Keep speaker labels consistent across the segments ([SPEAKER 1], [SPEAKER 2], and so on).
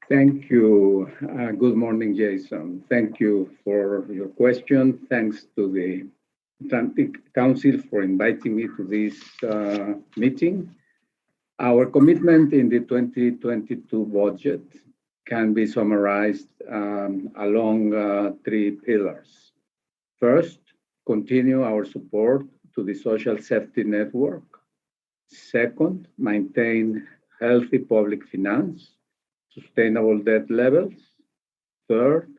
[SPEAKER 1] Thank you. Good morning, Jason. Thank you for your question. Thanks to the Atlantic Council for inviting me to this meeting. Our commitment in the 2022 budget can be summarized along three pillars. First, continue our support to the social safety network. Second, maintain healthy public finance, sustainable debt levels. Third,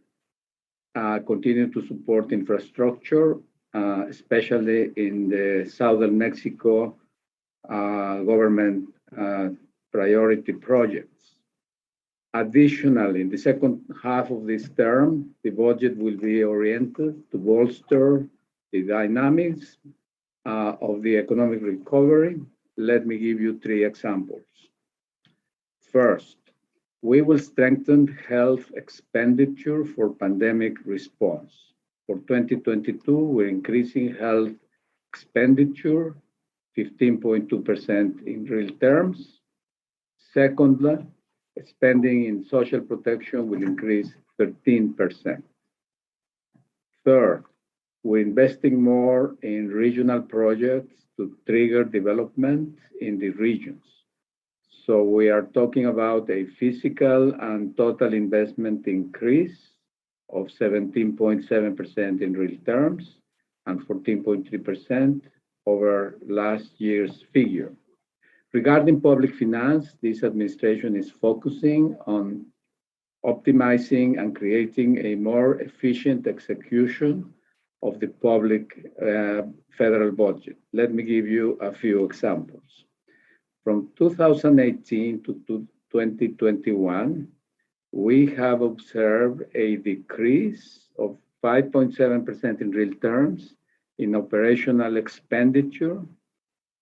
[SPEAKER 1] continue to support infrastructure, especially in the southern Mexico government priority projects. Additionally, in the second half of this term, the budget will be oriented to bolster the dynamics of the economic recovery. Let me give you three examples. First, we will strengthen health expenditure for pandemic response. For 2022, we're increasing health expenditure 15.2% in real terms. Secondly, spending in social protection will increase 13%. Third, we're investing more in regional projects to trigger development in the regions. So we are talking about a physical and total investment increase of 17.7% in real terms and 14.3% over last year's figure. Regarding public finance, this administration is focusing on optimizing and creating a more efficient execution of the public federal budget. Let me give you a few examples. From 2018 to 2021, we have observed a decrease of 5.7% in real terms in operational expenditure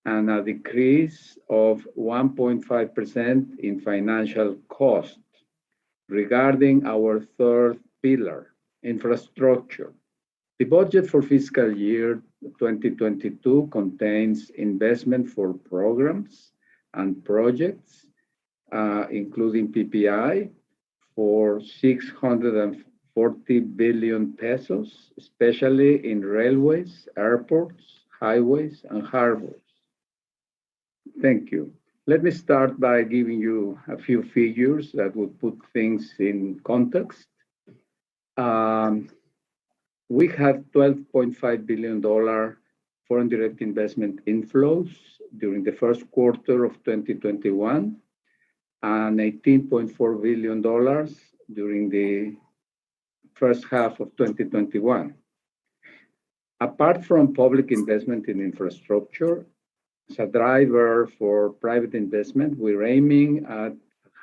[SPEAKER 1] and a decrease of 1.5% in financial cost. Regarding our third pillar, infrastructure, the budget for fiscal year 2022 contains investment for programs and projects, including PPI, for 640 billion pesos, especially in railways, airports, highways, and harbors. Thank you. Let me start by giving you a few figures that would put things in context. We had $12.5 billion foreign direct investment inflows during the first quarter of 2021 and $18.4 billion during the first half of 2021. Apart from public investment in infrastructure, as a driver for private investment, we're aiming at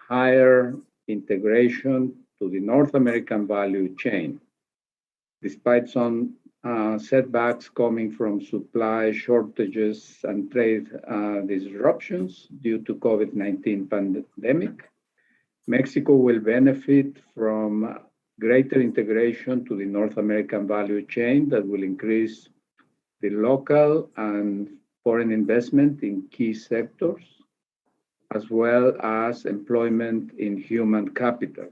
[SPEAKER 1] higher integration to the North American value chain. Despite some setbacks coming from supply shortages and trade disruptions due to COVID-19 pandemic, Mexico will benefit from greater integration to the North American value chain that will increase the local and foreign investment in key sectors, as well as employment in human capital.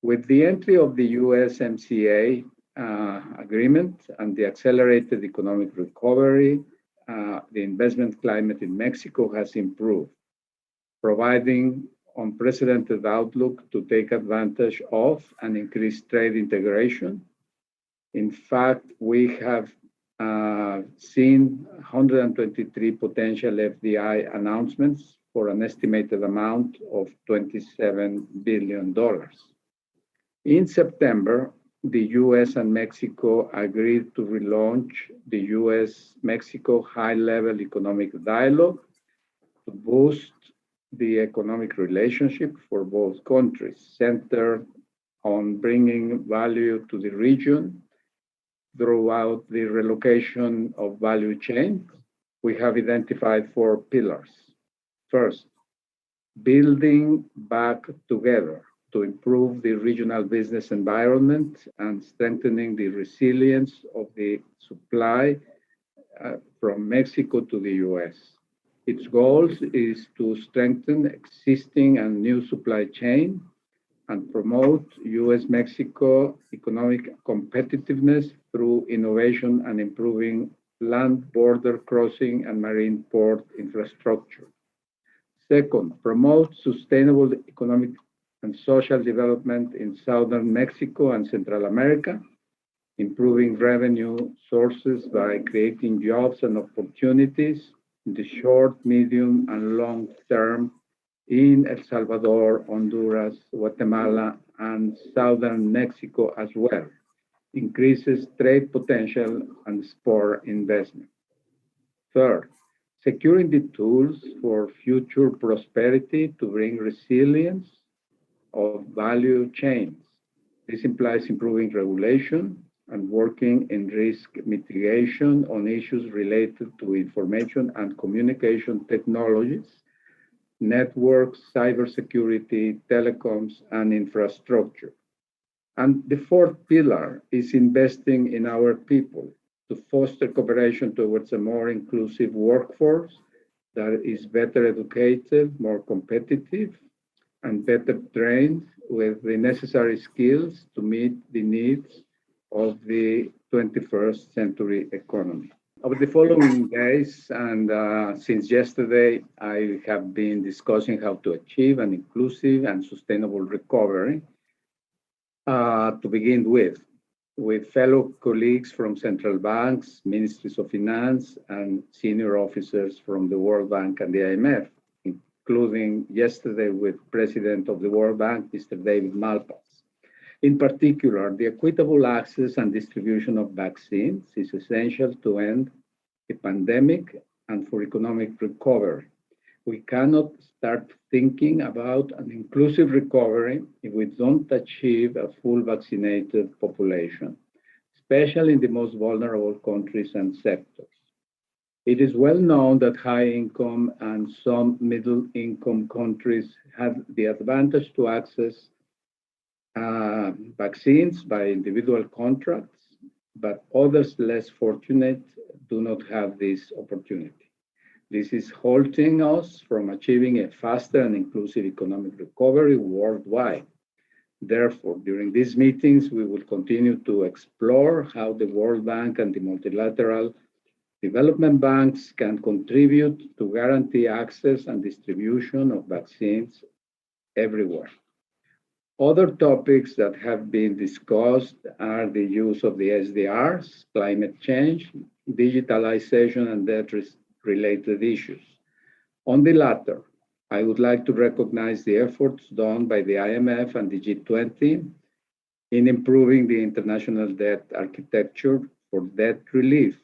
[SPEAKER 1] With the entry of the USMCA agreement and the accelerated economic recovery, the investment climate in Mexico has improved, providing unprecedented outlook to take advantage of and increase trade integration. In fact, we have seen 123 potential FDI announcements for an estimated amount of $27 billion. In September, the US and Mexico agreed to relaunch the US-Mexico high-level economic dialogue to boost the economic relationship for both countries, centered on bringing value to the region throughout the relocation of value chain. We have identified 4 pillars. First, building back together to improve the regional business environment and strengthening the resilience of the supply from Mexico to the US. Its goals is to strengthen existing and new supply chain and promote U.S.-Mexico economic competitiveness through innovation and improving land border crossing and marine port infrastructure. Second, promote sustainable economic and social development in southern Mexico and Central America, improving revenue sources by creating jobs and opportunities in the short, medium, and long term in El Salvador, Honduras, Guatemala, and southern Mexico as well, increases trade potential and spur investment. Third, securing the tools for future prosperity to bring resilience of value chains. This implies improving regulation and working in risk mitigation on issues related to information and communication technologies, networks, cybersecurity, telecoms, and infrastructure. And the fourth pillar is investing in our people to foster cooperation towards a more inclusive workforce that is better educated, more competitive, and better trained with the necessary skills to meet the needs of the 21st century economy. Over the following days and since yesterday, I have been discussing how to achieve an inclusive and sustainable recovery. To begin with fellow colleagues from central banks, ministries of finance, and senior officers from the World Bank and the IMF, including yesterday with President of the World Bank, Mr. David Malpass. In particular, the equitable access and distribution of vaccines is essential to end the pandemic and for economic recovery. We cannot start thinking about an inclusive recovery if we don't achieve a full vaccinated population, especially in the most vulnerable countries and sectors. It is well known that high income and some middle income countries have the advantage to access vaccines by individual contracts, but others less fortunate do not have this opportunity. This is halting us from achieving a faster and inclusive economic recovery worldwide. Therefore, during these meetings, we will continue to explore how the World Bank and the multilateral development banks can contribute to guarantee access and distribution of vaccines everywhere. Other topics that have been discussed are the use of the SDRs, climate change, digitalization, and debt-related issues. On the latter, I would like to recognize the efforts done by the IMF and the G20 in improving the international debt architecture for debt relief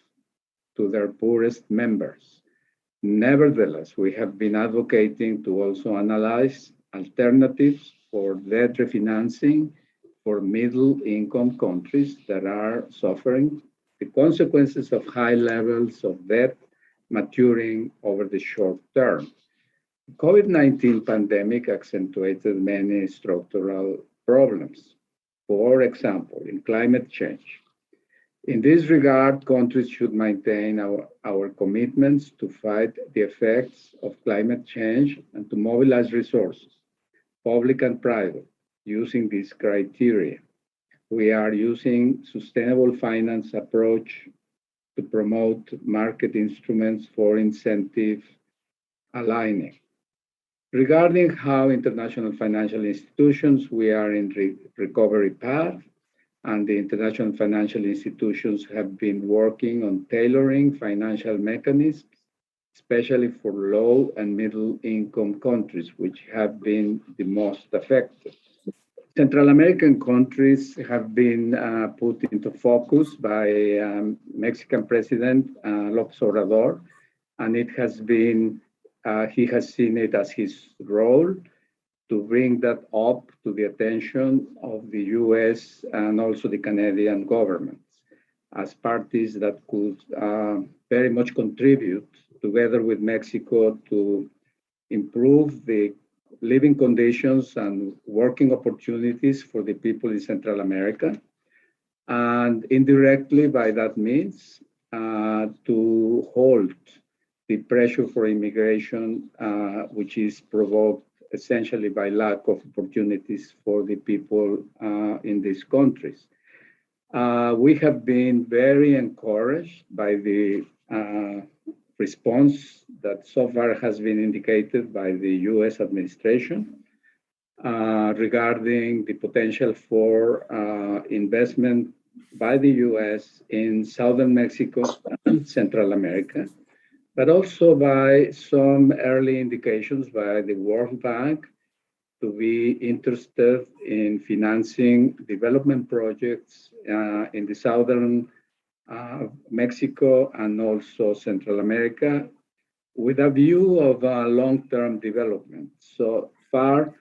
[SPEAKER 1] to their poorest members. Nevertheless, we have been advocating to also analyze alternatives for debt refinancing for middle-income countries that are suffering the consequences of high levels of debt maturing over the short term. The COVID-19 pandemic accentuated many structural problems, for example, in climate change. In this regard, countries should maintain our commitments to fight the effects of climate change and to mobilize resources, public and private, using these criteria. We are using sustainable finance approach to promote market instruments for incentive aligning. Regarding how international financial institutions, we are in recovery path, and the international financial institutions have been working on tailoring financial mechanisms, especially for low and middle income countries, which have been the most affected. Central American countries have been put into focus by Mexican President López Obrador, and it has been, he has seen it as his role to bring that up to the attention of the US and also the Canadian governments as parties that could very much contribute together with Mexico to improve the living conditions and working opportunities for the people in Central America. And indirectly by that means to halt the pressure for immigration, which is provoked essentially by lack of opportunities for the people in these countries. We have been very encouraged by the response that so far has been indicated by the US administration regarding the potential for investment by the US in southern Mexico and Central America, but also by some early indications by the World Bank to be interested in financing development projects in the southern Mexico and also Central America with a view of long-term development. So far,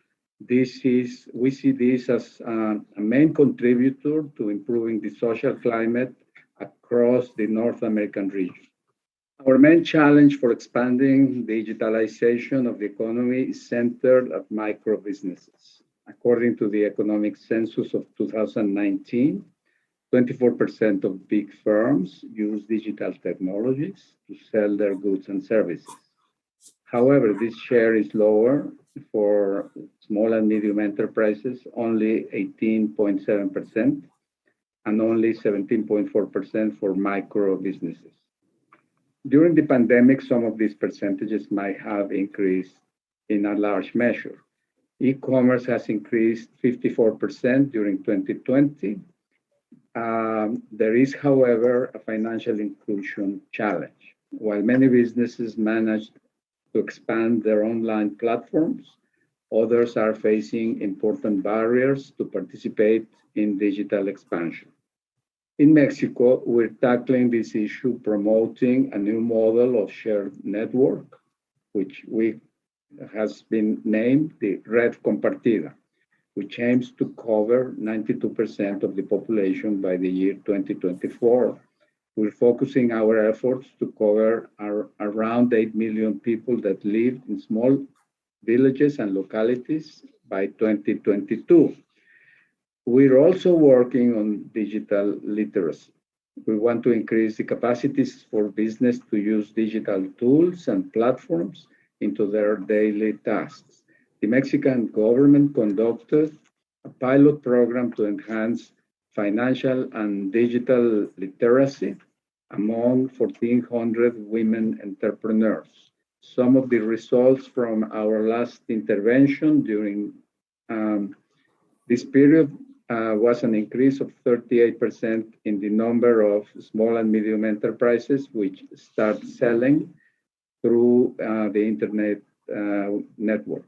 [SPEAKER 1] we see this as a main contributor to improving the social climate across the North American region. Our main challenge for expanding digitalization of the economy is centered at micro businesses. According to the economic census of 2019, 24% of big firms use digital technologies to sell their goods and services. However, this share is lower for small and medium enterprises, only 18.7%, and only 17.4% for micro businesses. During the pandemic, some of these percentages might have increased in a large measure. E-commerce has increased 54% during 2020. There is, however, a financial inclusion challenge. While many businesses managed to expand their online platforms, others are facing important barriers to participate in digital expansion. In Mexico, we're tackling this issue, promoting a new model of shared network, which has been named the Red Compartida, which aims to cover 92% of the population by the year 2024. We're focusing our efforts to cover around 8 million people that live in small villages and localities by 2022. We're also working on digital literacy. We want to increase the capacities for business to use digital tools and platforms into their daily tasks. The Mexican government conducted a pilot program to enhance financial and digital literacy among 1,400 women entrepreneurs. Some of the results from our last intervention during this period was an increase of 38% in the number of small and medium enterprises which start selling through the internet network.